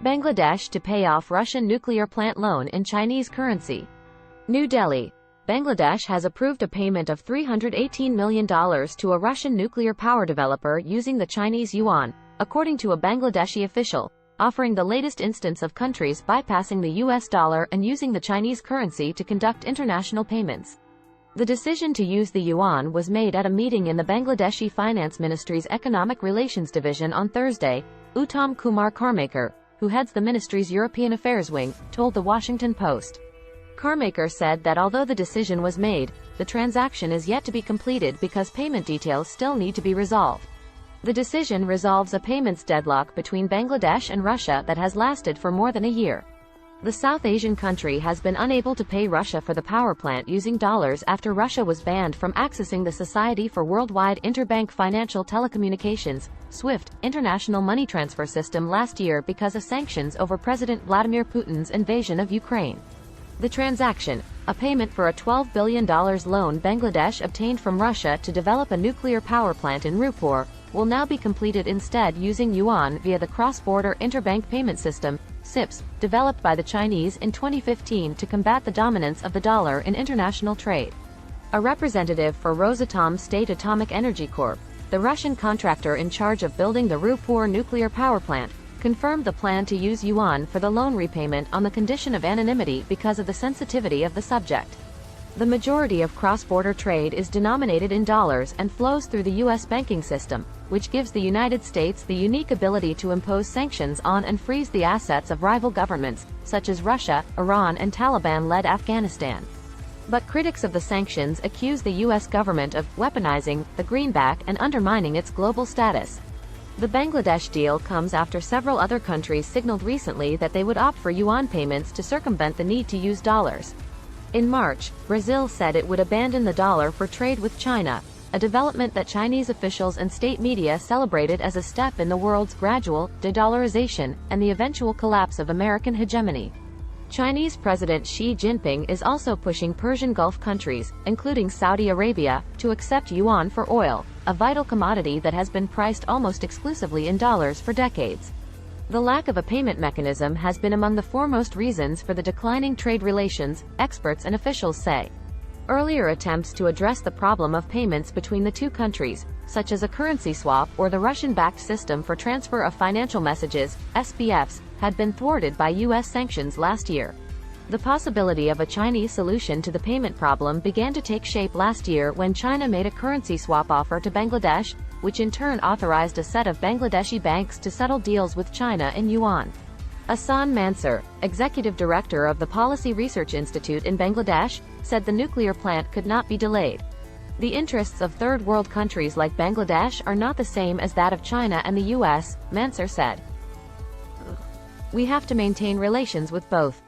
Bangladesh to pay off Russian nuclear plant loan in Chinese currency. New Delhi. Bangladesh has approved a payment of $318 million to a Russian nuclear power developer using the Chinese yuan, according to a Bangladeshi official, offering the latest instance of countries bypassing the US dollar and using the Chinese currency to conduct international payments. The decision to use the yuan was made at a meeting in the Bangladeshi Finance Ministry's Economic Relations Division on Thursday, Uttam Kumar Carmaker, who heads the ministry's European Affairs wing, told The Washington Post. Carmaker said that although the decision was made, the transaction is yet to be completed because payment details still need to be resolved. The decision resolves a payments deadlock between Bangladesh and Russia that has lasted for more than a year. The South Asian country has been unable to pay Russia for the power plant using dollars after Russia was banned from accessing the Society for Worldwide Interbank Financial Telecommunications, SWIFT, international money transfer system last year because of sanctions over President Vladimir Putin's invasion of Ukraine. The transaction, a payment for a $12 billion loan Bangladesh obtained from Russia to develop a nuclear power plant in Raipur, will now be completed instead using yuan via the Cross-Border Interbank Payment System, CIPS, developed by the Chinese in 2015 to combat the dominance of the dollar in international trade. A representative for Rosatom State Atomic Energy Corp., the Russian contractor in charge of building the Raipur nuclear power plant, confirmed the plan to use yuan for the loan repayment on the condition of anonymity because of the sensitivity of the subject. The majority of cross-border trade is denominated in dollars and flows through the U.S. banking system, which gives the United States the unique ability to impose sanctions on and freeze the assets of rival governments, such as Russia, Iran and Taliban-led Afghanistan. But critics of the sanctions accuse the U.S. government of weaponizing the greenback and undermining its global status. The Bangladesh deal comes after several other countries signaled recently that they would opt for yuan payments to circumvent the need to use dollars. In March, Brazil said it would abandon the dollar for trade with China, a development that Chinese officials and state media celebrated as a step in the world's gradual de-dollarization and the eventual collapse of American hegemony. Chinese President Xi Jinping is also pushing Persian Gulf countries, including Saudi Arabia, to accept yuan for oil, a vital commodity that has been priced almost exclusively in dollars for decades. The lack of a payment mechanism has been among the foremost reasons for the declining trade relations, experts and officials say. Earlier attempts to address the problem of payments between the two countries, such as a currency swap or the Russian-backed system for transfer of financial messages, SBFs, had been thwarted by U.S. sanctions last year. The possibility of a Chinese solution to the payment problem began to take shape last year when China made a currency swap offer to Bangladesh, which in turn authorized a set of Bangladeshi banks to settle deals with China in yuan. Ahsan Mansur, executive director of the Policy Research Institute in Bangladesh, said the nuclear plant could not be delayed. The interests of third world countries like Bangladesh are not the same as that of China and the US, Mansur said. We have to maintain relations with both.